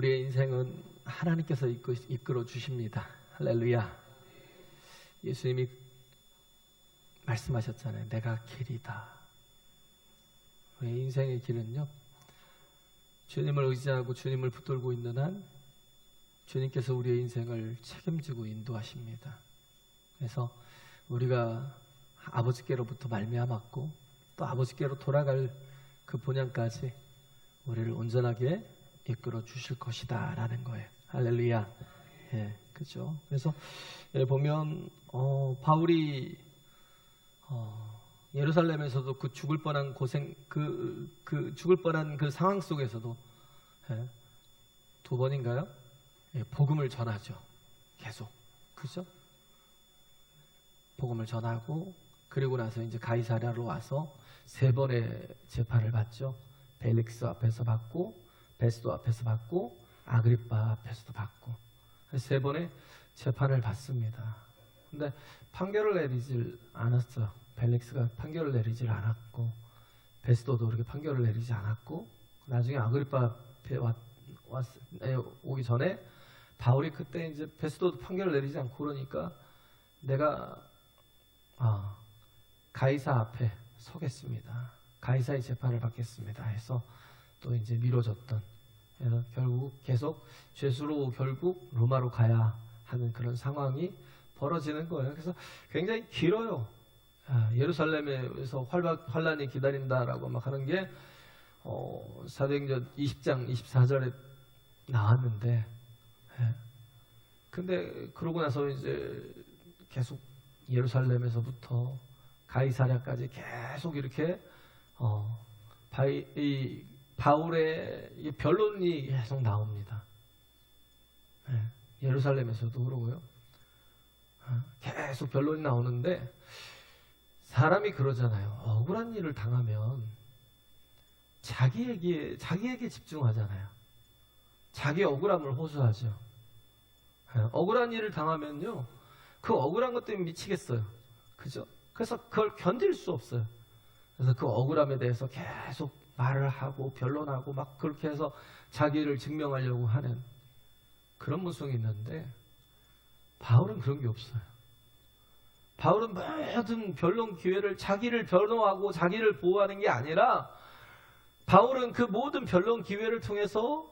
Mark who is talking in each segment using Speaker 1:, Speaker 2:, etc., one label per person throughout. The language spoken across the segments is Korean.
Speaker 1: 우리의 인생은 하나님께서 이끌어 주십니다. 할렐루야. 예수님이 말씀하셨잖아요. 내가 길이다. 우리의 인생의 길은요, 주님을 의지하고 주님을 붙들고 있는 한 주님께서 우리의 인생을 책임지고 인도하십니다. 그래서 우리가 아버지께로부터 말미암았고 또 아버지께로 돌아갈 그 본향까지 우리를 온전하게 이끌어 주실 것이다 라는 거예요. 할렐루야. 예, 그죠. 그래서 보면 바울이 예루살렘에서도 그 죽을 뻔한 고생, 그 죽을 뻔한 그 상황 속에서도 두 번인가요? 복음을 전하죠. 계속. 그죠? 복음을 전하고, 그리고 나서 이제 가이사랴로 와서 세 번의 재판을 받죠. 벨릭스 앞에서 받고, 베스도 앞에서 받고, 아그리파 앞에서도 받고, 세 번의 재판을 받습니다. 근데 판결을 내리질 않았어요. 벨릭스가 판결을 내리질 않았고, 베스도도 그렇게 판결을 내리지 않았고, 나중에 아그리파 앞에 오기 전에 바울이 그때 이제 베스도도 판결을 내리지 않고 그러니까 내가 가이사 앞에 서겠습니다. 가이사의 재판을 받겠습니다. 해서 또 이제 미뤄졌던, 그래서 결국 계속 죄수로 결국 로마로 가야 하는 그런 상황이 벌어지는 거예요. 그래서 굉장히 길어요. 예루살렘에서 환란이 기다린다라고 막 하는 게 사도행전 20장 24절에 나왔는데, 근데 그러고 나서 이제 계속 예루살렘에서부터 가이사랴까지 계속 이렇게 바울의 이 변론이 계속 나옵니다. 예루살렘에서도 그러고요. 계속 변론이 나오는데, 사람이 그러잖아요. 억울한 일을 당하면 자기에게 집중하잖아요. 자기 억울함을 호소하죠. 억울한 일을 당하면요, 그 억울한 것 때문에 미치겠어요. 그죠? 그래서 그걸 견딜 수 없어요. 그래서 그 억울함에 대해서 계속 말을 하고 변론하고 막 그렇게 해서 자기를 증명하려고 하는 그런 모습이 있는데, 바울은 그런 게 없어요. 바울은 모든 변론 기회를 자기를 변호하고 자기를 보호하는 게 아니라, 바울은 그 모든 변론 기회를 통해서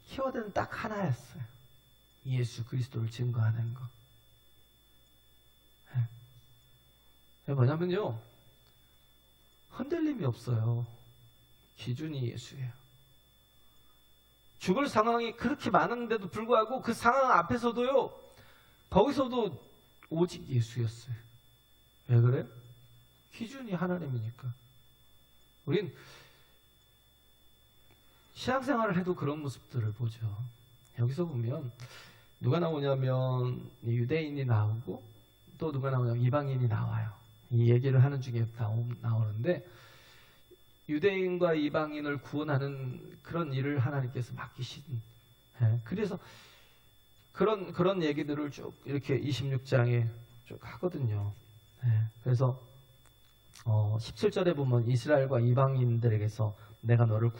Speaker 1: 키워드는 딱 하나였어요. 예수 그리스도를 증거하는 거. 뭐냐면요, 흔들림이 없어요. 기준이 예수예요. 죽을 상황이 그렇게 많은데도 불구하고 그 상황 앞에서도요, 거기서도 오직 예수였어요. 왜 그래? 기준이 하나님이니까. 우린 신앙생활을 해도 그런 모습들을 보죠. 여기서 보면 누가 나오냐면 유대인이 나오고, 또 누가 나오냐면 이방인이 나와요. 이 얘기를 하는 중에 나오는데, 유대인과 이방인을 구원하는 그런 일을 하나님께서 맡기신, 그래서 그런 얘기들을 쭉 이렇게 26장에 쭉 하거든요. 그래서 17절에 보면 이스라엘과 이방인들에게서 내가 너를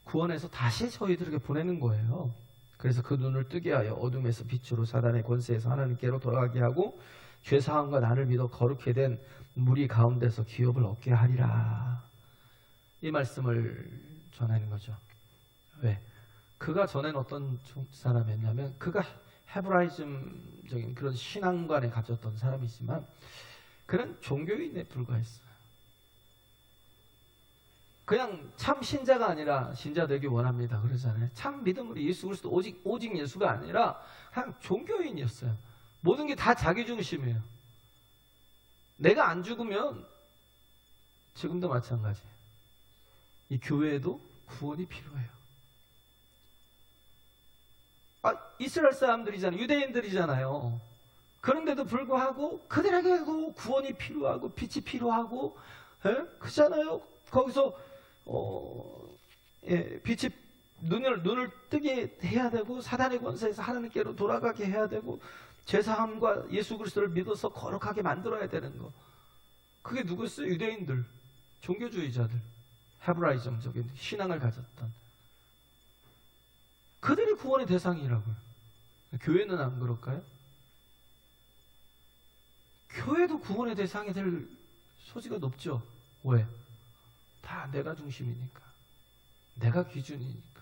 Speaker 1: 구원해서 다시 저희들에게 보내는 거예요. 그래서 그 눈을 뜨게 하여 어둠에서 빛으로 사단의 권세에서 하나님께로 돌아가게 하고, 죄사함과 나를 믿어 거룩게 된 무리 가운데서 기업을 얻게 하리라. 이 말씀을 전하는 거죠. 왜? 그가 전에는 어떤 사람이었냐면, 그가 헤브라이즘적인 그런 신앙관에 가졌던 사람이지만 그는 종교인에 불과했어요. 그냥 참 신자가 아니라 신자 되기 원합니다 그러잖아요. 참 믿음으로 예수 그리스도 오직 예수가 아니라 그냥 종교인이었어요. 모든 게 다 자기 중심이에요. 내가 안 죽으면, 지금도 마찬가지예요. 이 교회에도 구원이 필요해요. 이스라엘 사람들이잖아요. 유대인들이잖아요. 그런데도 불구하고 그들에게도 구원이 필요하고 빛이 필요하고, 그렇잖아요. 거기서 빛이 눈을 뜨게 해야 되고, 사단의 권세에서 하나님께로 돌아가게 해야 되고, 죄사함과 예수 그리스도를 믿어서 거룩하게 만들어야 되는 거. 그게 누구였어요? 유대인들, 종교주의자들, 헤브라이즘적인 신앙을 가졌던. 그들이 구원의 대상이라고요. 교회는 안 그럴까요? 교회도 구원의 대상이 될 소지가 높죠. 왜? 다 내가 중심이니까. 내가 기준이니까.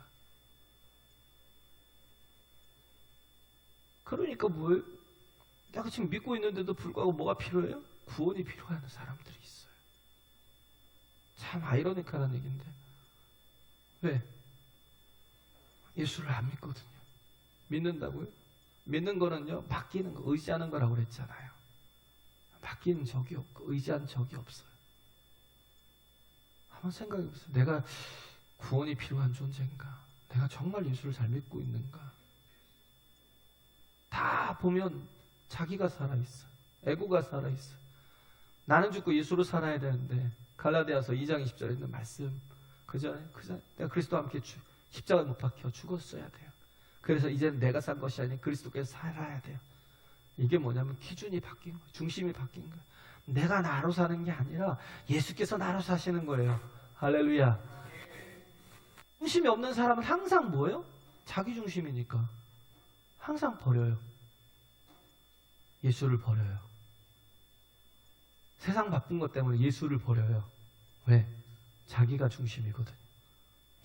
Speaker 1: 그러니까 뭐예요? 내가 지금 믿고 있는데도 불구하고 뭐가 필요해요? 구원이 필요한 사람들이 있어요. 참 아이러니컬한 얘기인데. 왜? 예수를 안 믿거든요. 믿는다고요? 믿는 거는요, 맡기는 거, 의지하는 거라고 그랬잖아요. 맡기는 적이 없고, 의지한 적이 없어요. 한번 생각해 보세요. 내가 구원이 필요한 존재인가? 내가 정말 예수를 잘 믿고 있는가? 다 보면 자기가 살아있어. 에고가 살아있어. 나는 죽고 예수로 살아야 되는데, 갈라디아서 2장 20절에 있는 말씀, 그 전에 내가 그리스도와 함께 십자가에 못 박혀 죽었어야 돼요. 그래서 이제는 내가 산 것이 아닌 그리스도께서 살아야 돼요. 이게 뭐냐면 기준이 바뀐 거예요. 중심이 바뀐 거예요. 내가 나로 사는 게 아니라 예수께서 나로 사시는 거예요. 할렐루야. 중심이 없는 사람은 항상 뭐예요? 자기 중심이니까 항상 버려요. 예수를 버려요. 세상 바쁜 것 때문에 예수를 버려요. 왜? 자기가 중심이거든.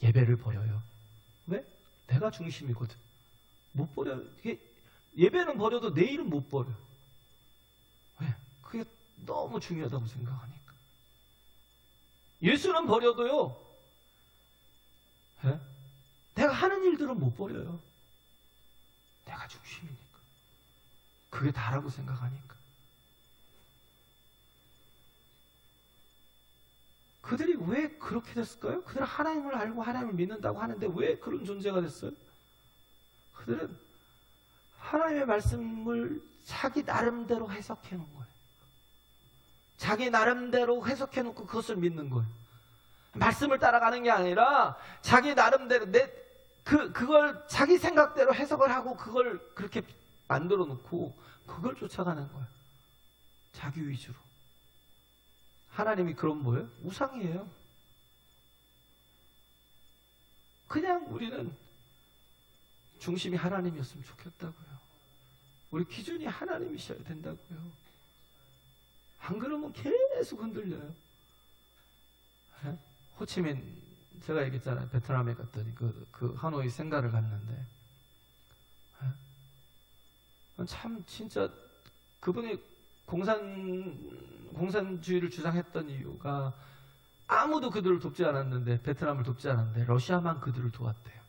Speaker 1: 예배를 버려요. 왜? 내가 중심이거든. 못 버려요. 예배는 버려도 내일은 못 버려. 왜? 그게 너무 중요하다고 생각하니까. 예수는 버려도요, 예? 내가 하는 일들은 못 버려요. 내가 중심이니까. 그게 다라고 생각하니까. 그들이 왜 그렇게 됐을까요? 그들은 하나님을 알고 하나님을 믿는다고 하는데 왜 그런 존재가 됐어요? 그들은 하나님의 말씀을 자기 나름대로 해석해 놓은 거예요. 자기 나름대로 해석해 놓고 그것을 믿는 거예요. 말씀을 따라가는 게 아니라 자기 나름대로 그걸 자기 생각대로 해석을 하고 그걸 그렇게 만들어 놓고 그걸 쫓아가는 거예요. 자기 위주로. 하나님이 그런 뭐예요? 우상이에요. 그냥 우리는 중심이 하나님이었으면 좋겠다고요. 우리 기준이 하나님이셔야 된다고요. 안 그러면 계속 흔들려요. 네? 호치민, 제가 얘기했잖아요. 베트남에 갔더니 그 하노이 생가를 갔는데, 네? 참 진짜 그분이 공산주의를 주장했던 이유가 아무도 그들을 돕지 않았는데, 베트남을 돕지 않았는데 러시아만 그들을 도왔대요.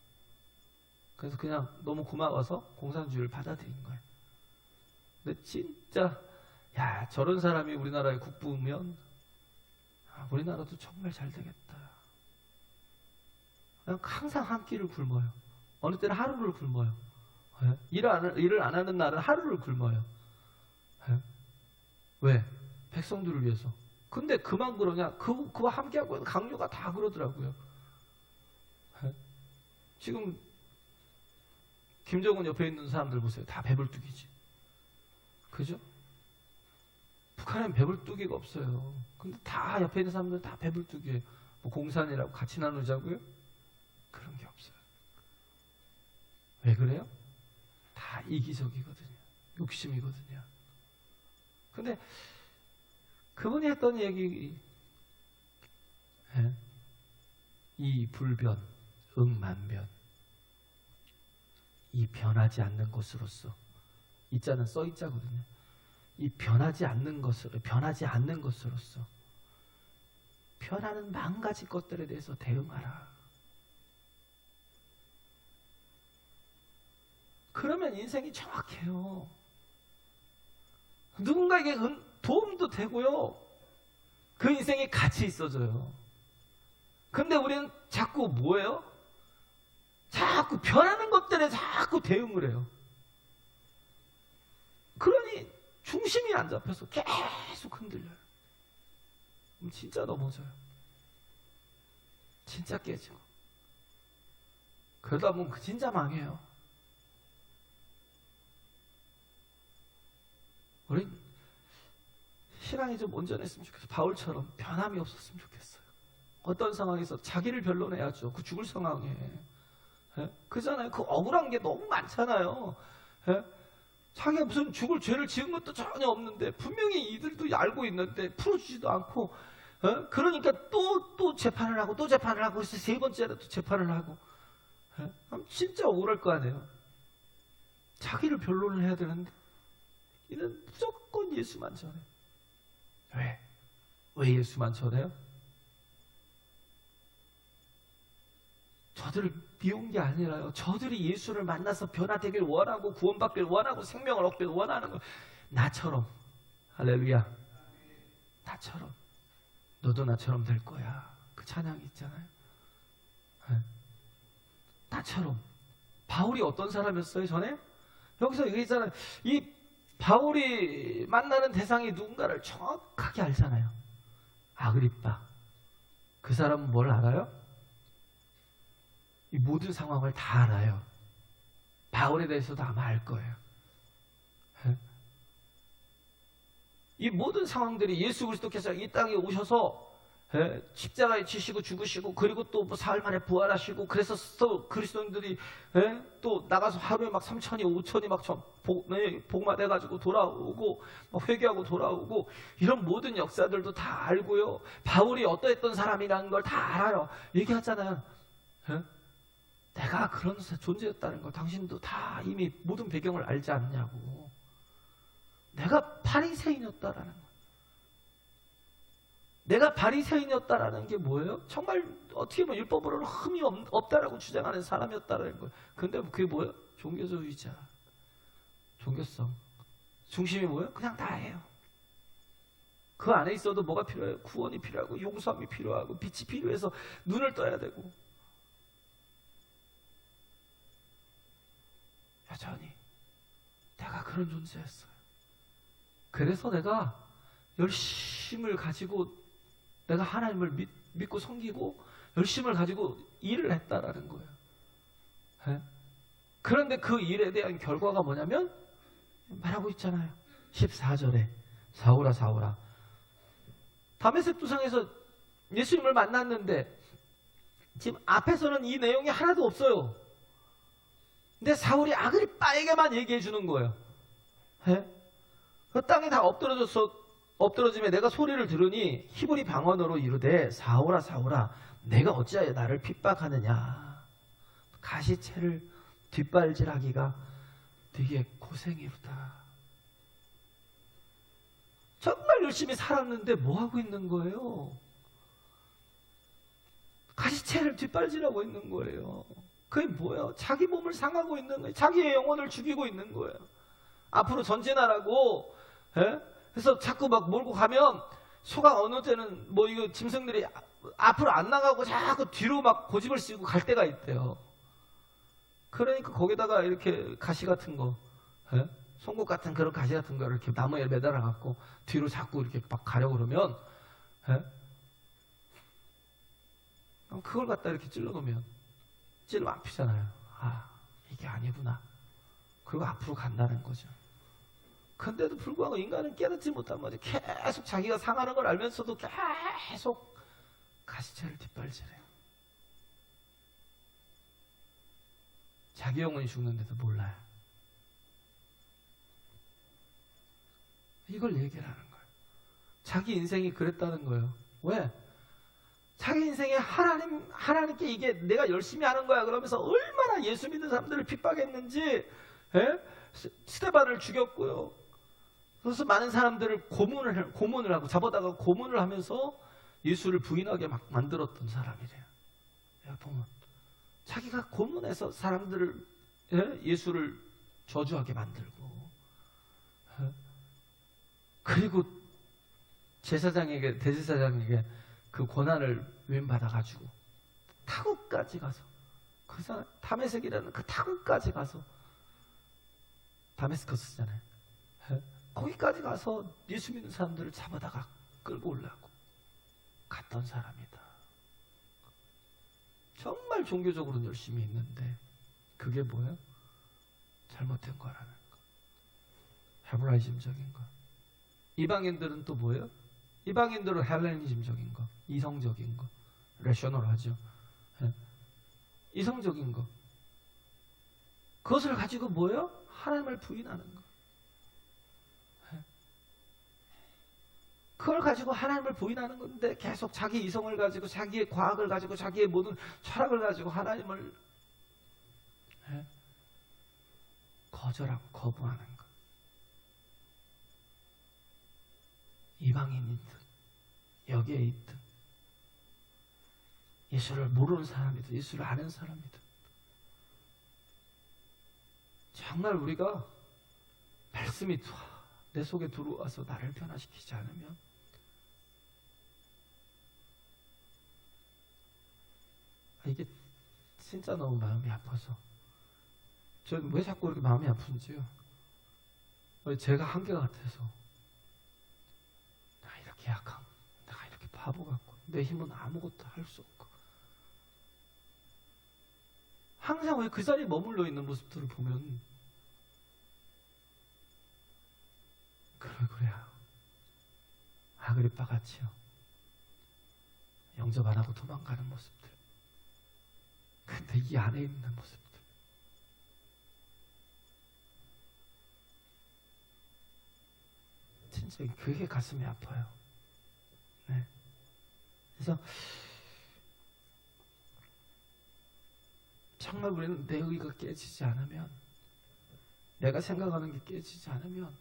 Speaker 1: 그래서 그냥 너무 고마워서 공산주의를 받아들인 거예요. 근데 진짜 야, 저런 사람이 우리나라의 국부면 우리나라도 정말 잘 되겠다. 그냥 항상 한 끼를 굶어요. 어느 때는 하루를 굶어요. 일을 안 하는 날은 하루를 굶어요. 왜? 백성들을 위해서. 근데 그만 그러냐? 그와 함께하고 있는 강요가 다 그러더라고요. 지금 김정은 옆에 있는 사람들 보세요. 다 배불뚝이지. 그죠? 북한엔 배불뚝이가 없어요. 근데 다 옆에 있는 사람들 다 배불뚝이에요. 뭐 공산이라고 같이 나누자고요? 그런 게 없어요. 왜 그래요? 다 이기적이거든요. 욕심이거든요. 근데 그분이 했던 얘기, 이 불변, 응만변, 이 변하지 않는 것으로서, 이 자는 써 있자거든요. 이 변하지 않는 것으로서 변하는 만 가지 것들에 대해서 대응하라. 그러면 인생이 정확해요. 누군가에게 도움도 되고요. 그 인생이 가치 있어져요. 근데 우리는 자꾸 뭐예요? 자꾸 변하는 것들에 자꾸 대응을 해요. 그러니 중심이 안 잡혀서 계속 흔들려요. 그럼 진짜 넘어져요. 진짜 깨지고. 그러다 보면 진짜 망해요. 우린 신앙이 좀 온전했으면 좋겠어요. 바울처럼 변함이 없었으면 좋겠어요. 어떤 상황에서 자기를 변론해야죠. 그 죽을 상황에. 예? 그잖아요. 그 억울한 게 너무 많잖아요. 예? 자기가 무슨 죽을 죄를 지은 것도 전혀 없는데 분명히 이들도 알고 있는데 풀어주지도 않고, 그러니까 또 재판을 하고 또 재판을 하고 그래서 세 번째로 또 재판을 하고, 그럼 진짜 억울할 거 아니에요. 자기를 변론을 해야 되는데 이는 무조건 예수만 전해. 왜 예수만 전해요? 저들을 미운 게 아니라요. 저들이 예수를 만나서 변화되길 원하고 구원받길 원하고 생명을 얻길 원하는 거. 나처럼. 할렐루야. 나처럼. 너도 나처럼 될 거야. 그 찬양이 있잖아요. 나처럼. 바울이 어떤 사람이었어요, 전에? 여기서 얘기했잖아요. 이 바울이 만나는 대상이 누군가를 정확하게 알잖아요. 아그리빠. 그 사람은 뭘 알아요? 이 모든 상황을 다 알아요. 바울에 대해서도 아마 알 거예요. 이 모든 상황들이 예수 그리스도께서 이 땅에 오셔서 십자가에 지시고 죽으시고 그리고 또 뭐 사흘 만에 부활하시고 그래서 또 그리스도인들이 또 나가서 하루에 막 3천이 5천이 막 복마돼가지고 돌아오고 회개하고 돌아오고 이런 모든 역사들도 다 알고요. 바울이 어떠했던 사람이라는 걸 다 알아요. 얘기하잖아요. 내가 그런 존재였다는 걸 당신도 다 이미 모든 배경을 알지 않냐고. 내가 바리새인이었다라는 거. 내가 바리새인이었다라는 게 뭐예요? 정말 어떻게 보면 율법으로는 흠이 없다라고 주장하는 사람이었다라는 거예요. 근데 그게 뭐예요? 종교주의자. 종교성. 중심이 뭐예요? 그냥 나예요. 그 안에 있어도 뭐가 필요해요? 구원이 필요하고 용서함이 필요하고 빛이 필요해서 눈을 떠야 되고 여전히 내가 그런 존재였어요. 그래서 내가 열심을 가지고 내가 하나님을 믿고 섬기고 열심을 가지고 일을 했다라는 거예요. 그런데 그 일에 대한 결과가 뭐냐면 말하고 있잖아요. 14절에 사울아 사울아. 다메섹 도상에서 예수님을 만났는데 지금 앞에서는 이 내용이 하나도 없어요. 근데 사울이 아그리빠에게만 얘기해 주는 거예요. 그 땅에 다 엎드러짐에 내가 소리를 들으니 히브리 방언으로 이르되 사울아 사울아 내가 어찌하여 나를 핍박하느냐. 가시채를 뒷발질하기가 되게 고생이로다. 정말 열심히 살았는데 뭐 하고 있는 거예요? 가시채를 뒷발질하고 있는 거예요. 그게 뭐예요? 자기 몸을 상하고 있는 거예요. 자기의 영혼을 죽이고 있는 거예요. 앞으로 전진하라고 그래서 자꾸 막 몰고 가면 소가 어느 때는 뭐 이거 짐승들이 앞으로 안 나가고 자꾸 뒤로 막 고집을 씌우고 갈 때가 있대요. 그러니까 거기다가 이렇게 가시 같은 거, 송곳 같은 그런 가시 같은 거를 이렇게 나무에 매달아 갖고 뒤로 자꾸 이렇게 막 가려고 그러면 그걸 갖다 이렇게 찔러 놓으면 찔러면 아프잖아요. 아, 이게 아니구나. 그리고 앞으로 간다는 거죠. 근데도 불구하고 인간은 깨닫지 못한 거죠. 계속 자기가 상하는 걸 알면서도 계속 가시채를 뒷발질해요. 자기 영혼이 죽는데도 몰라요. 이걸 얘기를 하는 거예요. 자기 인생이 그랬다는 거예요. 왜? 자기 인생에 하나님께 이게 내가 열심히 하는 거야 그러면서 얼마나 예수 믿는 사람들을 핍박했는지, 스데반을 죽였고요. 그래서 많은 사람들을 고문을 하고 잡아다가 고문을 하면서 예수를 부인하게 막 만들었던 사람이래요. 보면 자기가 고문해서 사람들을 예수를 저주하게 만들고 그리고 대제사장에게 그 권한을 위임받아가지고 타국까지 가서 그 사람 다메섹이라는 그 타국까지 가서 다메스커스잖아요. 거기까지 가서 예수 믿는 사람들을 잡아다가 끌고 오려고 갔던 사람이다. 정말 종교적으로는 열심히 했는데 그게 뭐예요? 잘못된 거라는 거. 헤브라이즘적인 거. 이방인들은 또 뭐예요? 이방인들은 헬레니즘적인 거, 이성적인 거, 레셔널하죠. 이성적인 거. 그것을 가지고 뭐예요? 하나님을 부인하는 거. 그걸 가지고 하나님을 부인하는 건데 계속 자기 이성을 가지고 자기의 과학을 가지고 자기의 모든 철학을 가지고 하나님을 거절하고 거부하는 것. 이방인이든 여기에 있든 예수를 모르는 사람이든 예수를 아는 사람이든 정말 우리가 말씀이 내 속에 들어와서 나를 변화시키지 않으면 이게 진짜 너무 마음이 아파서 저는 왜 자꾸 이렇게 마음이 아픈지요? 제가 한계 같아서 내가 이렇게 약한, 내가 이렇게 바보 같고 내 힘은 아무것도 할 수 없고 항상 왜 그 자리에 머물러 있는 모습들을 보면 그래요. 아그리빠 같이요. 영접 안 하고 도망가는 모습들. 근데 이 안에 있는 모습들. 진짜 그게 가슴이 아파요. 네. 그래서 정말 우리는 내 의가 깨지지 않으면, 내가 생각하는 게 깨지지 않으면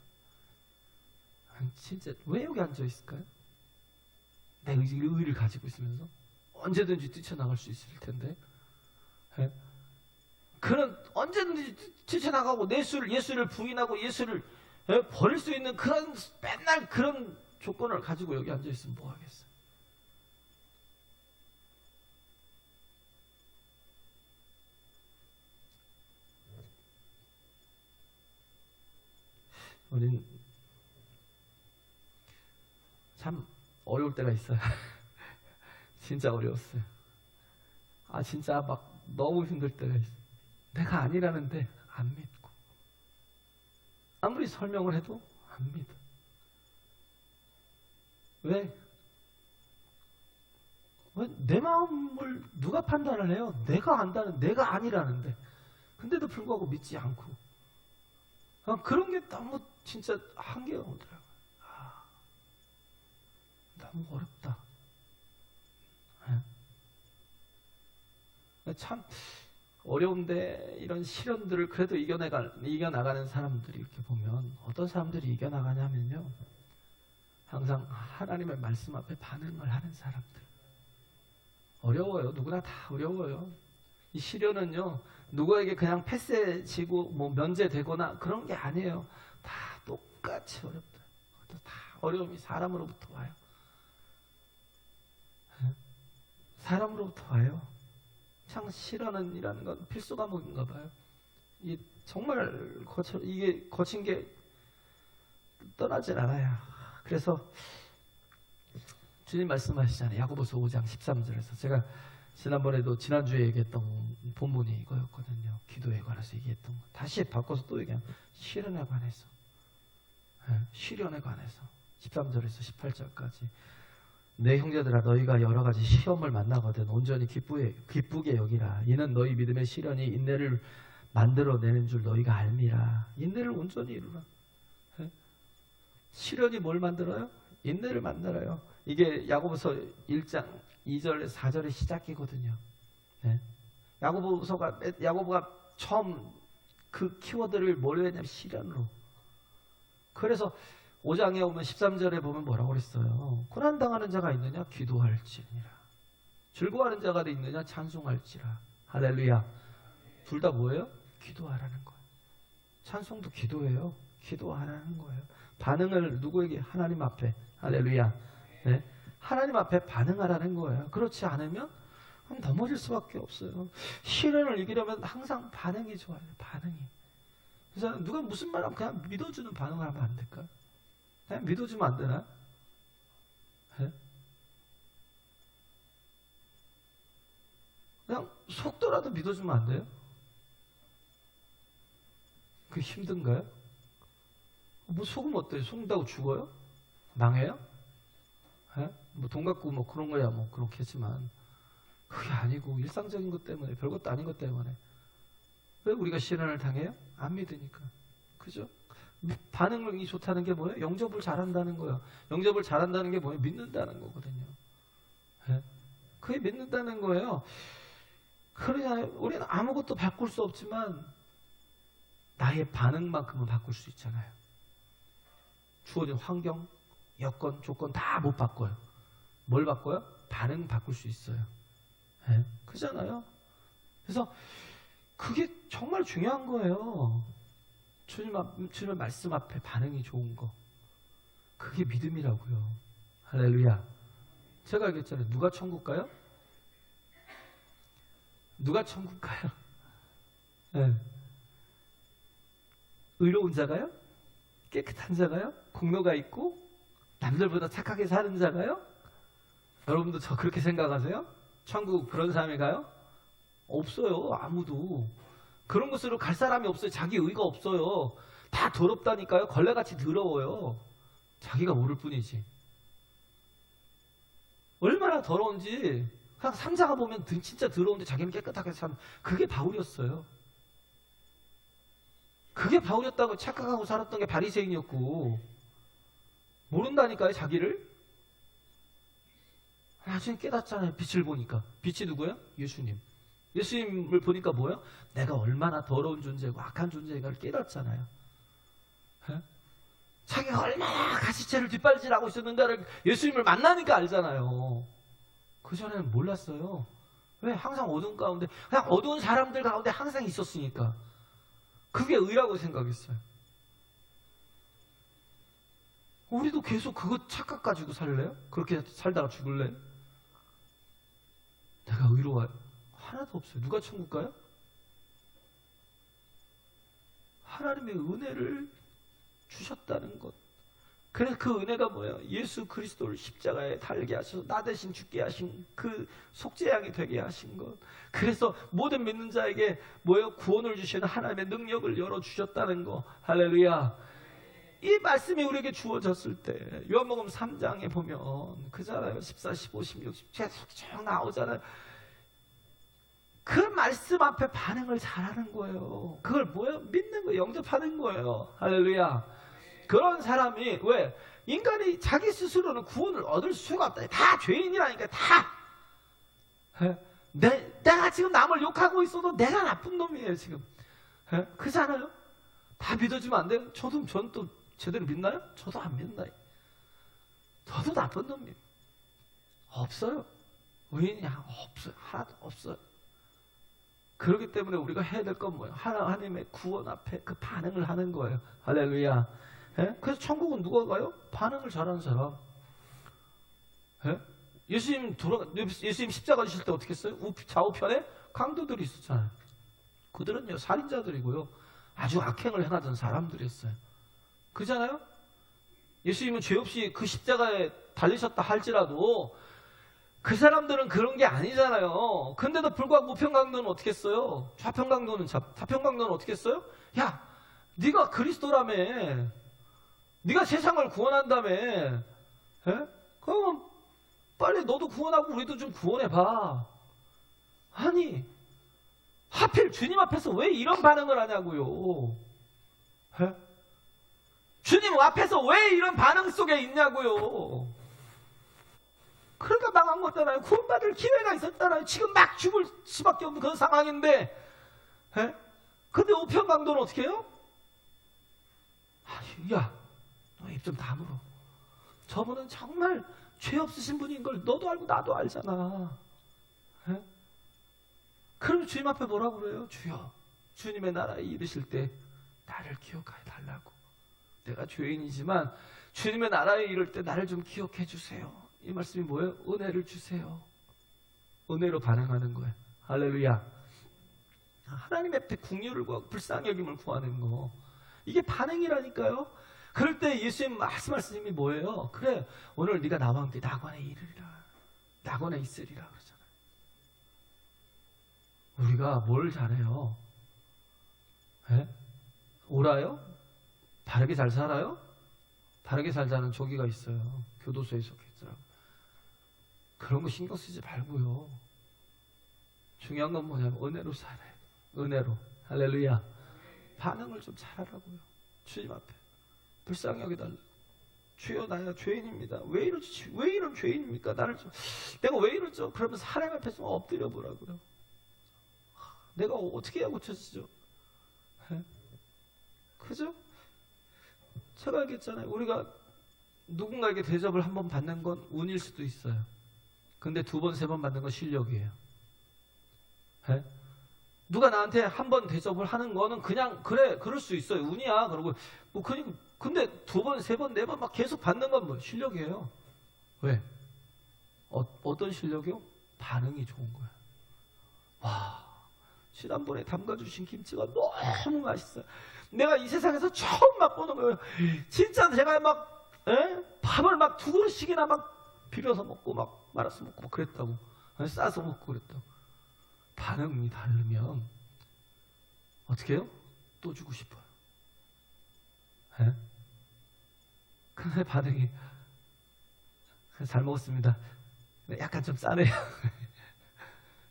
Speaker 1: 진짜 왜 여기 앉아 있을까요? 내 의를 가지고 있으면서 언제든지 뛰쳐나갈 수 있을 텐데, 그런 언제든지 뛰쳐나가고 예수를 부인하고 예수를 버릴 수 있는 그런 맨날 그런 조건을 가지고 여기 앉아 있으면 뭐 하겠어요? 우린 참 어려울 때가 있어요. 진짜 어려웠어요. 진짜 막 너무 힘들 때가 있어요. 내가 아니라는데 안 믿고 아무리 설명을 해도 안 믿어. 왜? 내 마음을 누가 판단을 해요? 내가 안다는, 내가 아니라는데. 근데도 불구하고 믿지 않고. 그런 게 너무 진짜 한계가 오더라고요. 너무 어렵다. 참 어려운데 이런 시련들을 그래도 이겨나가는 사람들이 이렇게 보면 어떤 사람들이 이겨나가냐면요. 항상 하나님의 말씀 앞에 반응을 하는 사람들. 어려워요. 누구나 다 어려워요. 이 시련은요. 누구에게 그냥 패스해지고 뭐 면제되거나 그런 게 아니에요. 다 똑같이 어렵다. 다 어려움이 사람으로부터 와요. 사람으로부터 와요. 참 시련이라는 건 필수 과목인가 봐요. 정말 이게 거친 게 떠나질 않아요. 그래서 주님 말씀하시잖아요. 야고보서 5장 13절에서 제가 지난주에 얘기했던 본문이 이거였거든요. 기도에 관해서 얘기했던 거. 다시 바꿔서 또 얘기하면 시련에 관해서. 시련에 관해서 13절에서 18절까지 내 형제들아 너희가 여러 가지 시험을 만나거든 온전히 기쁘게 여기라. 이는 너희 믿음의 시련이 인내를 만들어내는 줄 너희가 알미라. 인내를 온전히 이루라. 시련이 뭘 만들어요? 인내를 만들어요. 이게 야고보서 1장 2절 4절의 시작이거든요. 야고보가 처음 그 키워드를 뭐로 했냐면 시련으로. 그래서 5장에 오면 13절에 보면 뭐라고 그랬어요? 고난당하는 자가 있느냐? 기도할지니라. 즐거워하는 자가 있느냐? 찬송할지라. 할렐루야. 둘 다 뭐예요? 기도하라는 거예요. 찬송도 기도예요. 기도하라는 거예요. 반응을 누구에게? 하나님 앞에. 할렐루야. 네? 하나님 앞에 반응하라는 거예요. 그렇지 않으면 넘어질 수밖에 없어요. 시련을 이기려면 항상 반응이 좋아요. 반응이. 그래서 누가 무슨 말 하면 그냥 믿어주는 반응을 하면 안 될까요? 그냥 믿어주면 안 되나? 그냥 속더라도 믿어주면 안 돼요? 그게 힘든가요? 뭐 속으면 어때요? 속는다고 죽어요? 망해요? 뭐 돈 갖고 뭐 그런 거야 뭐 그렇겠지만 그게 아니고 일상적인 것 때문에 별것도 아닌 것 때문에 왜 우리가 시련을 당해요? 안 믿으니까. 그죠? 반응이 좋다는 게 뭐예요? 영접을 잘한다는 거예요. 영접을 잘한다는 게 뭐예요? 믿는다는 거거든요. 네? 그게 믿는다는 거예요. 그러잖아요. 우리는 아무것도 바꿀 수 없지만 나의 반응만큼은 바꿀 수 있잖아요. 주어진 환경, 여건, 조건 다 못 바꿔요. 뭘 바꿔요? 반응 바꿀 수 있어요. 네? 그잖아요. 그래서 그게 정말 중요한 거예요. 주님의 말씀 앞에 반응이 좋은 거. 그게 믿음이라고요. 할렐루야. 제가 얘기했잖아요. 누가 천국 가요? 누가 천국 가요? 네. 의로운 자가요? 깨끗한 자가요? 공로가 있고 남들보다 착하게 사는 자가요? 여러분도 저 그렇게 생각하세요? 천국 그런 사람이 가요? 없어요. 아무도. 그런 곳으로 갈 사람이 없어요. 자기 의가 없어요. 다 더럽다니까요. 걸레같이 더러워요. 자기가 모를 뿐이지. 얼마나 더러운지 그냥 삼자가 보면 진짜 더러운데 자기는 깨끗하게 사는, 그게 바울이었어요. 그게 바울이었다고 착각하고 살았던 게 바리새인이었고, 모른다니까요. 자기를. 나중에 깨닫잖아요. 빛을 보니까. 빛이 누구예요? 예수님. 예수님을 보니까 뭐예요? 내가 얼마나 더러운 존재고 악한 존재인가를 깨닫잖아요. 에? 자기가 얼마나 가시채를 뒷발질하고 있었는가를 예수님을 만나니까 알잖아요. 그전에는 몰랐어요. 왜? 항상 어두운 가운데, 그냥 어두운 사람들 가운데 항상 있었으니까. 그게 의라고 생각했어요. 우리도 계속 그거 착각 가지고 살래요? 그렇게 살다가 죽을래요? 내가 의로워요? 하나도 없어요. 누가 천국 가요? 하나님의 은혜를 주셨다는 것. 그래서 그 은혜가 뭐예요? 예수 그리스도를 십자가에 달게 하셔서 나 대신 죽게 하신 그 속죄양이 되게 하신 것. 그래서 모든 믿는 자에게 뭐예요? 구원을 주시는 하나님의 능력을 열어주셨다는 거. 할렐루야. 이 말씀이 우리에게 주어졌을 때 요한복음 3장에 보면 그잖아요. 14, 15, 16 계속 쭉 나오잖아요. 그 말씀 앞에 반응을 잘하는 거예요. 그걸 뭐예요? 믿는 거예요. 영접하는 거예요. 할렐루야. 그런 사람이, 왜? 인간이 자기 스스로는 구원을 얻을 수가 없다. 다 죄인이라니까. 다. 내가 지금 남을 욕하고 있어도 내가 나쁜 놈이에요 지금. 그잖아요. 다 믿어주면 안 돼요? 저는 또 제대로 믿나요? 저도 안 믿나요? 저도 나쁜 놈이에요. 없어요. 의인이 없어요. 하나도 없어요. 그렇기 때문에 우리가 해야 될 건 뭐예요? 하나님의 구원 앞에 그 반응을 하는 거예요. 할렐루야. 예? 그래서 천국은 누가 가요? 반응을 잘하는 사람. 예? 예수님 십자가 지실 때 어떻게 했어요? 좌우편에 강도들이 있었잖아요. 그들은요, 살인자들이고요, 아주 악행을 행하던 사람들이었어요. 그잖아요? 예수님은 죄 없이 그 십자가에 달리셨다 할지라도 그 사람들은 그런 게 아니잖아요. 근데도 불구하고 우편강도는 어떻게 했어요? 좌편강도는 어떻게 했어요? 야, 네가 그리스도라며. 네가 세상을 구원한다며. 에? 그럼 빨리 너도 구원하고 우리도 좀 구원해봐. 아니, 하필 주님 앞에서 왜 이런 반응을 하냐고요. 에? 주님 앞에서 왜 이런 반응 속에 있냐고요. 그러니까 망한 거잖아요. 구원받을 기회가 있었잖아요. 지금 막 죽을 수밖에 없는 그런 상황인데. 에? 근데 우편강도는 어떻게 해요? 야, 너 입 좀 다물어. 저분은 정말 죄 없으신 분인 걸 너도 알고 나도 알잖아. 에? 그럼 주님 앞에 뭐라고 그래요? 주여, 주님의 나라에 이르실 때 나를 기억하여 달라고. 내가 죄인이지만 주님의 나라에 이를 때 나를 좀 기억해 주세요. 이 말씀이 뭐예요? 은혜를 주세요. 은혜로 반응하는 거예요. 할렐루야. 하나님 앞에 긍휼을 구하고 불쌍히 여김을 구하는 거. 이게 반응이라니까요. 그럴 때 예수님 말씀이 뭐예요? 그래, 오늘 네가 나와 함께 낙원에 이르리라. 낙원에 있으리라 그러잖아요. 우리가 뭘 잘해요? 에? 옳아요? 바르게 잘 살아요? 바르게 살자는 조기가 있어요. 교도소에 속했더라고. 그런 거 신경 쓰지 말고요. 중요한 건 뭐냐면 은혜로 살아야 돼. 은혜로. 할렐루야. 반응을 좀 잘하라고요. 주님 앞에 불쌍히 여겨달라. 주여 나야 죄인입니다. 왜 이런 죄인입니까? 나를 좀, 내가 왜 이러죠? 그러면서 하나님 앞에서 엎드려 보라고요. 내가 어떻게 해야 고쳐지죠? 네? 그죠? 제가 알겠잖아요. 우리가 누군가에게 대접을 한 번 받는 건 운일 수도 있어요. 근데 두 번, 세 번 받는 건 실력이에요. 네? 누가 나한테 한 번 대접을 하는 거는 그냥 그래 그럴 수 있어요. 운이야. 그러고 뭐 근데 두 번, 세 번, 네 번 막 계속 받는 건 뭐 실력이에요. 왜? 어떤 실력이요? 반응이 좋은 거예요. 와, 지난번에 담가주신 김치가 너무 맛있어요. 내가 이 세상에서 처음 맛보는 거예요. 진짜 제가 막 밥을 막 두 그릇씩이나 막 비벼서 먹고 막 말아서 먹고 막 그랬다고. 싸서 먹고 그랬다고. 반응이 다르면 어떻게 해요? 또 주고 싶어요. 예? 근데 반응이 잘 먹었습니다. 약간 좀 짜네요.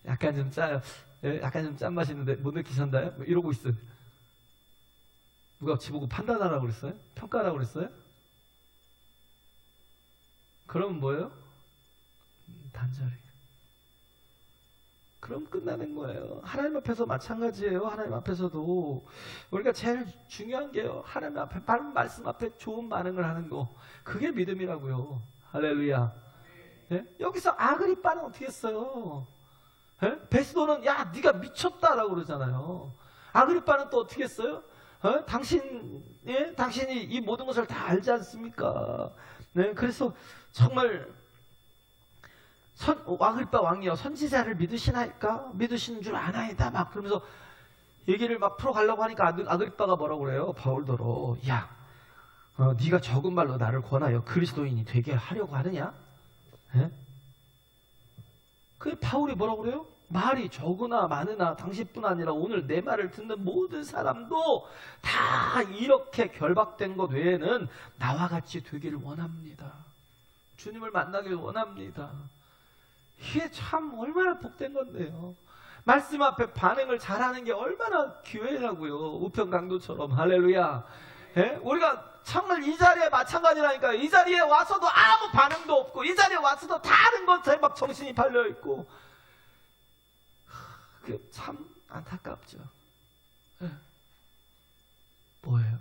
Speaker 1: 약간 좀 짜요. 약간 좀 짠맛이 있는데 못 느끼셨나요? 뭐 이러고 있어요. 누가 지보고 판단하라고 그랬어요? 평가하라고 그랬어요? 그럼 뭐예요? 단절이. 그럼 끝나는 거예요. 하나님 앞에서 마찬가지예요. 하나님 앞에서도 우리가 제일 중요한 게요. 하나님 앞에 바른 말씀 앞에 좋은 반응을 하는 거. 그게 믿음이라고요. 할렐루야. 예? 여기서 아그리빠는 어떻게 했어요? 예? 베스도는 야 네가 미쳤다라고 그러잖아요. 아그리빠는 또 어떻게 했어요? 당신이 이 모든 것을 다 알지 않습니까? 네, 그래서 정말 아그리빠 왕이여 선지자를 믿으시나이까? 믿으시는 줄 아나이다. 막 그러면서 얘기를 막 풀어가려고 하니까 아그리빠가 뭐라고 그래요? 바울더러 야, 네가 적은 말로 나를 권하여 그리스도인이 되게 하려고 하느냐? 예? 그 바울이 뭐라고 그래요? 말이 적으나 많으나 당신뿐 아니라 오늘 내 말을 듣는 모든 사람도 다 이렇게 결박된 것 외에는 나와 같이 되기를 원합니다. 주님을 만나길 원합니다. 이게 참 얼마나 복된 건데요. 말씀 앞에 반응을 잘하는 게 얼마나 기회라고요. 우편강도처럼. 할렐루야. 예? 우리가 정말 이 자리에 마찬가지라니까요. 이 자리에 와서도 아무 반응도 없고 이 자리에 와서도 다른 것에 막 정신이 팔려있고 그게 참 안타깝죠. 예. 뭐예요?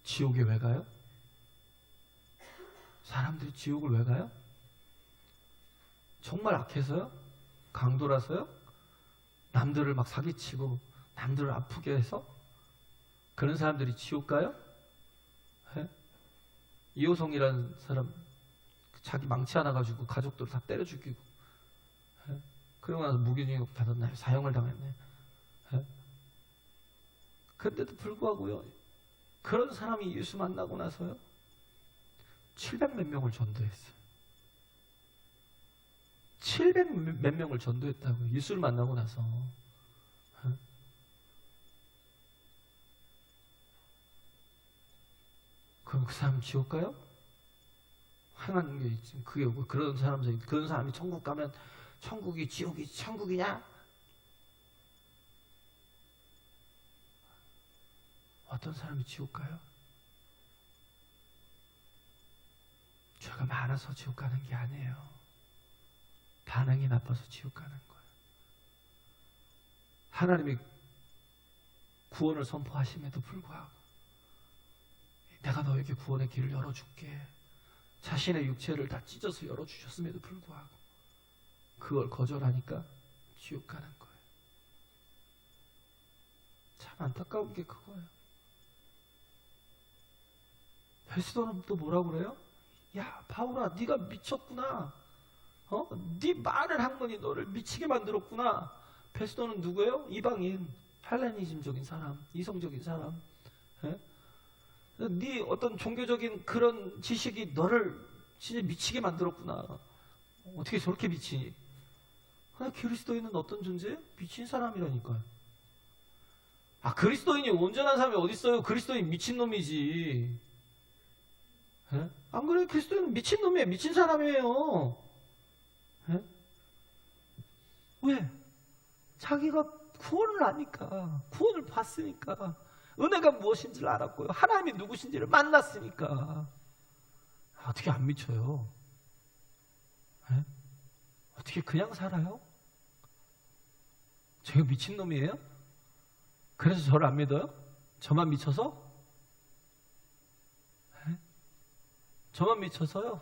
Speaker 1: 지옥에 왜 가요? 사람들이 지옥을 왜 가요? 정말 악해서요? 강도라서요? 남들을 막 사기치고 남들을 아프게 해서? 그런 사람들이 지옥 가요? 예? 이호성이라는 사람 자기 망치 하나 가지고 가족들을 다 때려 죽이고 예? 그러고 나서 무기징역 받았나요? 사형을 당했나요? 예? 그런데도 불구하고요 그런 사람이 예수 만나고 나서요 700몇 명을 전도했어요. 700몇 명을 전도했다고요. 예수를 만나고 나서. 그럼 그 사람 지옥 가요? 하나님 게 있지. 그게 뭐 그런 사람이 천국 가면 천국이 지옥이 천국이냐? 어떤 사람이 지옥 가요? 죄가 많아서 지옥 가는 게 아니에요. 반응이 나빠서 지옥 가는 거예요. 하나님이 구원을 선포하심에도 불구하고 내가 너에게 구원의 길을 열어줄게. 자신의 육체를 다 찢어서 열어주셨음에도 불구하고 그걸 거절하니까 지옥 가는 거예요. 참 안타까운 게 그거예요. 베스도는 또 뭐라고 그래요? 야 바울아 네가 미쳤구나. 네 말을 한 번이 너를 미치게 만들었구나. 베스도는 누구예요? 이방인, 헬레니즘적인 사람, 이성적인 사람. 예? 네 어떤 종교적인 그런 지식이 너를 진짜 미치게 만들었구나. 어떻게 저렇게 미치니? 그리스도인은 어떤 존재예요? 미친 사람이라니까요. 그리스도인이 온전한 사람이 어디 있어요? 그리스도인 미친놈이지. 예? 안 그래요? 그리스도인은 미친놈이에요. 미친 사람이에요. 예? 왜? 자기가 구원을 아니까, 구원을 봤으니까, 은혜가 무엇인지를 알았고요. 하나님이 누구신지를 만났으니까. 어떻게 안 미쳐요? 네? 어떻게 그냥 살아요? 제가 미친놈이에요? 그래서 저를 안 믿어요? 저만 미쳐서? 네? 저만 미쳐서요?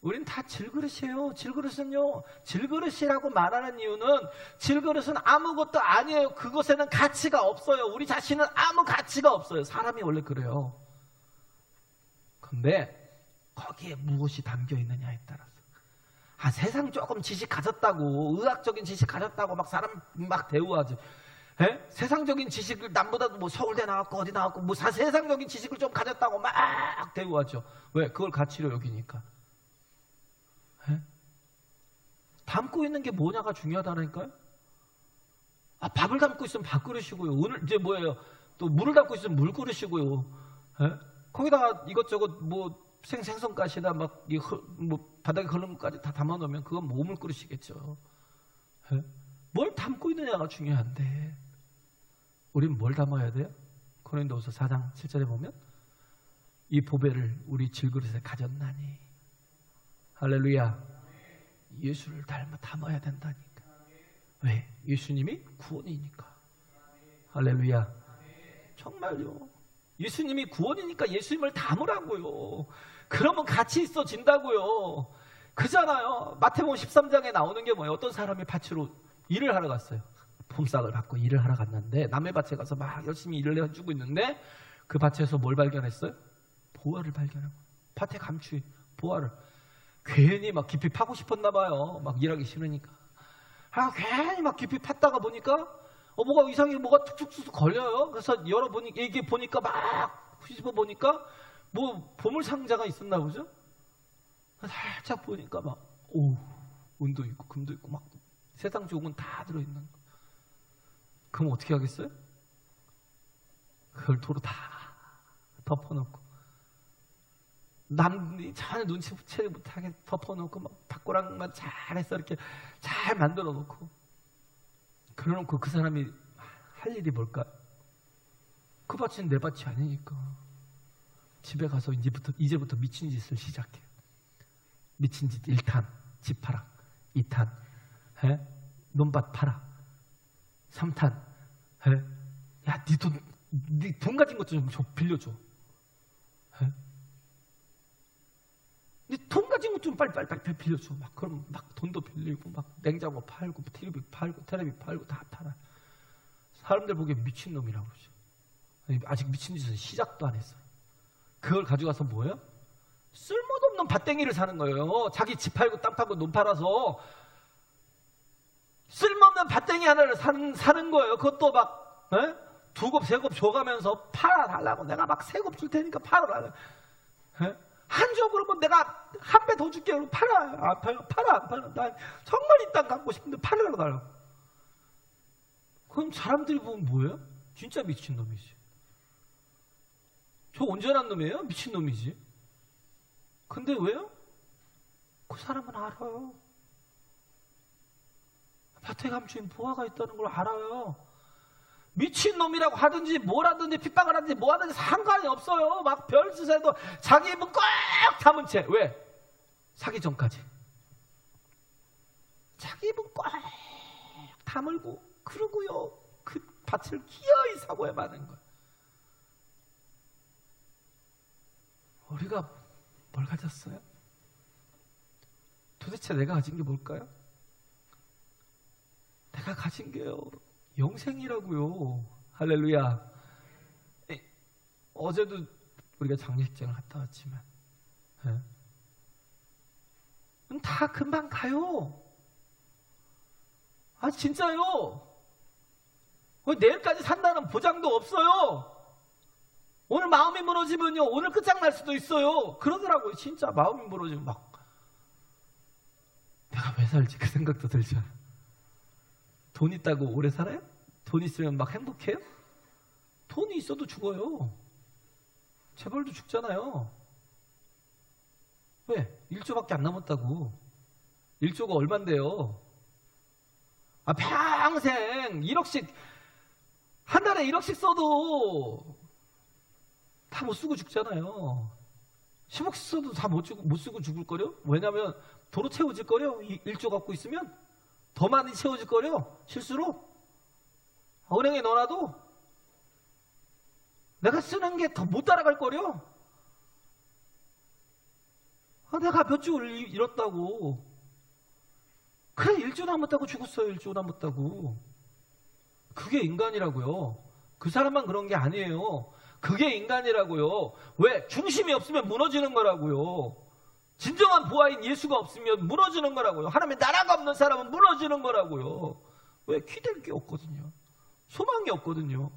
Speaker 1: 우린 다 질그릇이에요. 질그릇은요, 질그릇이라고 말하는 이유는 질그릇은 아무것도 아니에요. 그것에는 가치가 없어요. 우리 자신은 아무 가치가 없어요. 사람이 원래 그래요. 근데 거기에 무엇이 담겨 있느냐에 따라서, 세상 조금 지식 가졌다고, 의학적인 지식 가졌다고 막 사람 막 대우하지. 에? 세상적인 지식을 남보다도 뭐 서울대 나왔고 어디 나왔고 뭐 세상적인 지식을 좀 가졌다고 막 대우하죠. 왜? 그걸 가치로 여기니까. 에? 담고 있는 게 뭐냐가 중요하다니까요. 밥을 담고 있으면 밥그릇이고요. 오늘 이제 뭐예요? 또 물을 담고 있으면 물그릇이고요. 에? 거기다가 이것저것 뭐 생선가시나 막 뭐 바닥에 걸른 것까지 다 담아 놓으면 그건 뭐 물그릇이겠죠. 에? 뭘 담고 있느냐가 중요한데, 우린 뭘 담아야 돼요? 고린도후서 4장 7절에 보면 이 보배를 우리 질그릇에 가졌나니, 할렐루야, 예수를 담아야 된다니까. 왜? 예수님이 구원이니까. 할렐루야. 정말요. 예수님이 구원이니까 예수님을 담으라고요. 그러면 같이 있어진다고요. 그잖아요. 마태복음 13장에 나오는 게 뭐예요? 어떤 사람이 밭으로 일을 하러 갔어요. 봄싹을 받고 일을 하러 갔는데, 남의 밭에 가서 막 열심히 일을 해주고 있는데 그 밭에서 뭘 발견했어요? 보화를 발견한 거예요. 밭에 감추인 보화를. 괜히 막 깊이 파고 싶었나 봐요. 막 일하기 싫으니까. 괜히 막 깊이 팠다가 보니까 뭐가 이상하게 뭐가 툭툭툭 걸려요. 그래서 열어보니까, 이게 보니까 막 뒤집어 보니까 뭐 보물 상자가 있었나 보죠. 살짝 보니까 막 은도 있고 금도 있고 막 세상 좋은 건 다 들어있는 거. 그럼 어떻게 하겠어요? 그걸 도로 다 덮어놓고, 남이 전혀 눈치채지 못하게 덮어놓고 막 닭고랑만 잘해서 이렇게 잘 만들어 놓고, 그러놓고 그 사람이 할 일이 뭘까? 그 밭은 내 밭이 아니니까 집에 가서 이제부터 미친 짓을 시작해. 미친 짓 1탄 집 팔아, 2탄 논밭 팔아, 3탄 야, 네 돈 가진 것 좀 빌려줘. 네 돈 가진 것 좀 빨리 빌려줘. 막 그럼 막 돈도 빌리고 막 냉장고 팔고 TV 팔고 텔레비 팔고 다 팔아. 사람들 보기에 미친 놈이라고 그러죠. 아직 미친 짓은 시작도 안 했어요. 그걸 가져가서 뭐예요? 쓸모도 없는 밭댕이를 사는 거예요. 자기 집 팔고 땅 팔고 논 팔아서 쓸모없는 밭댕이 하나를 사는 거예요. 그것도 막 2곱 3곱 줘가면서 팔아달라고. 내가 막 3곱 줄 테니까 팔아달라고. 한 줘 그러면 내가 한 배 더 줄게. 그럼 팔아. 안 팔아? 팔아 안 팔아? 난 정말 이 땅 갖고 싶은데 팔으라고 달라고. 그럼 사람들이 보면 뭐예요? 진짜 미친놈이지. 저 온전한 놈이에요? 미친놈이지. 근데 왜요? 그 사람은 알아요. 밭에 감추인 보화가 있다는 걸 알아요. 미친놈이라고 하든지 뭘 하든지 핍박을 하든지 뭐 하든지 상관이 없어요. 막 별짓해도 자기 입은 꽉 담은 채. 왜? 사기 전까지 자기 입은 꽉 다물고 그러고요, 그 밭을 기어이 사고에 마는 거예요. 우리가 뭘 가졌어요? 도대체 내가 가진 게 뭘까요? 내가 가진 게요, 영생이라고요. 할렐루야. 어제도 우리가 장례식장을 갔다 왔지만 다 금방 가요. 진짜요. 내일까지 산다는 보장도 없어요. 오늘 마음이 무너지면요, 오늘 끝장날 수도 있어요. 그러더라고요. 진짜 마음이 무너지면 막 내가 왜 살지 그 생각도 들잖아. 돈 있다고 오래 살아요? 돈 있으면 막 행복해요? 돈이 있어도 죽어요. 재벌도 죽잖아요. 왜? 1조밖에 안 남았다고. 1조가 얼만데요? 평생 1억씩 한 달에 1억씩 써도 다 못 쓰고 죽잖아요. 10억씩 써도 다 못 쓰고 죽을 거려? 왜냐면 도로 채워질 거려? 1조 갖고 있으면 더 많이 채워질 거려? 실수로? 은행에 넣어놔도 내가 쓰는 게 더 못 따라갈 거려? 내가 몇 주 잃었다고. 그래 1조 남았다고 죽었어요. 1조 남았다고. 그게 인간이라고요. 그 사람만 그런 게 아니에요. 그게 인간이라고요. 왜? 중심이 없으면 무너지는 거라고요. 진정한 부하인 예수가 없으면 무너지는 거라고요. 하나님의 나라가 없는 사람은 무너지는 거라고요. 왜? 기댈 게 없거든요. 소망이 없거든요.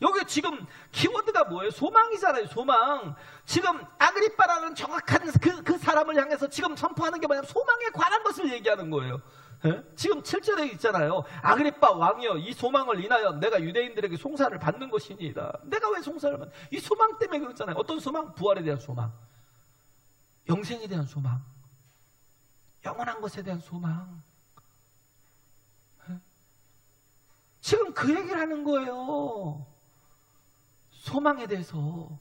Speaker 1: 여기 지금 키워드가 뭐예요? 소망이잖아요. 소망. 지금 아그리빠라는 정확한 그 사람을 향해서 지금 선포하는 게 뭐냐면 소망에 관한 것을 얘기하는 거예요. 예? 지금 7절에 있잖아요. 아그리빠 왕이여, 이 소망을 인하여 내가 유대인들에게 송사를 받는 것이니이다. 내가 왜 송사를 받는? 이 소망 때문에 그렇잖아요. 어떤 소망? 부활에 대한 소망, 영생에 대한 소망, 영원한 것에 대한 소망. 예? 지금 그 얘기를 하는 거예요. 소망에 대해서.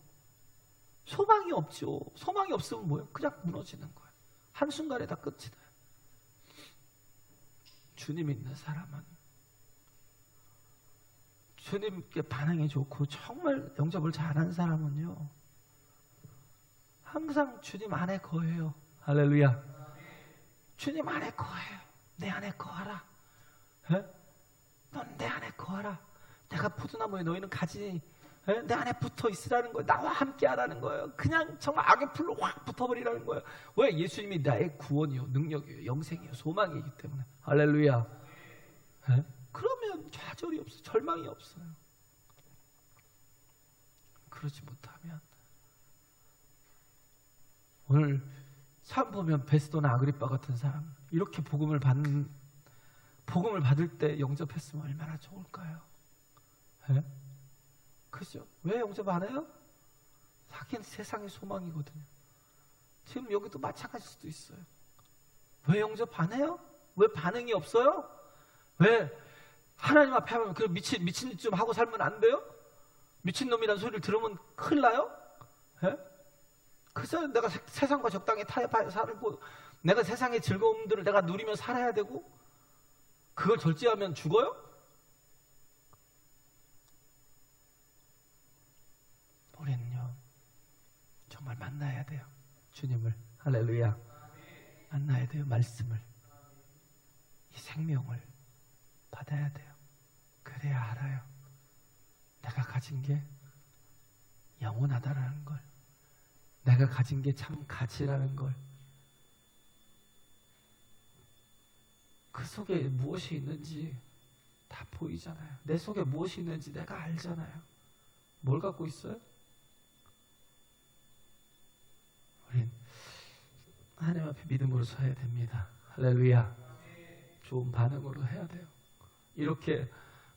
Speaker 1: 소망이 없죠. 소망이 없으면 뭐예요? 그냥 무너지는 거예요. 한순간에 다 끝이 나요. 주님 있는 사람은 주님께 반응이 좋고 정말 영접을 잘하는 사람은요 항상 주님 안에 거해요. 할렐루야. 주님 안에 거해요. 내 안에 거하라. 넌 내 안에 거하라. 내가 포도나무에 너희는 가지. 내 안에 붙어 있으라는 거예요. 나와 함께 하라는 거예요. 그냥 정말 악의 풀로 확 붙어버리라는 거예요. 왜? 예수님이 나의 구원이요, 능력이요, 영생이요, 소망이기 때문에. 할렐루야. 그러면 좌절이 없어요. 절망이 없어요. 그러지 못하면 오늘 참 보면 베스도나 아그리빠 같은 사람 이렇게 복음을 받을 때 영접했으면 얼마나 좋을까요? 그죠? 왜 영접 안 해요? 하긴 세상의 소망이거든요. 지금 여기도 마찬가지일 수도 있어요. 왜 영접 안 해요? 왜 반응이 없어요? 왜? 하나님 앞에 하면 그 미친 좀 하고 살면 안 돼요? 미친놈이라는 소리를 들으면 큰일 나요? 그래서 내가 세상과 적당히 타협하여 살고 내가 세상의 즐거움들을 내가 누리며 살아야 되고 그걸 절제하면 죽어요? 우리는요 정말 만나야 돼요. 주님을. 할렐루야. 만나야 돼요. 말씀을. 이 생명을 받아야 돼요. 그래야 알아요. 내가 가진 게 영원하다라는 걸. 내가 가진 게 참 가치라는 걸. 그 속에 무엇이 있는지 다 보이잖아요. 내 속에 무엇이 있는지 내가 알잖아요. 뭘 갖고 있어요? 우린 하나님 앞에 믿음으로 서야 됩니다. 할렐루야. 좋은 반응으로 해야 돼요. 이렇게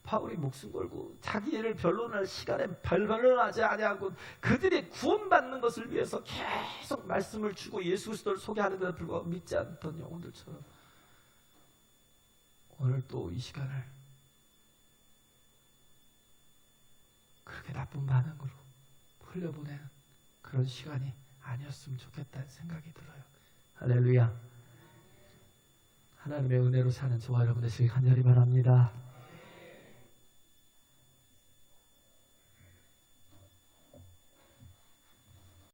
Speaker 1: 바울이 목숨 걸고 자기 일을 변론할 시간에 변론하지 아니하고 그들이 구원받는 것을 위해서 계속 말씀을 주고 예수 그리스도를 소개하는 데도 불구하고 믿지 않던 영혼들처럼 오늘 또 이 시간을 그렇게 나쁜 반응으로 흘려보내는 그런 시간이 아니었으면 좋겠다는 생각이 들어요. 할렐루야. 하나님의 은혜로 사는 저와 여러분 되시길 간절히 바랍니다.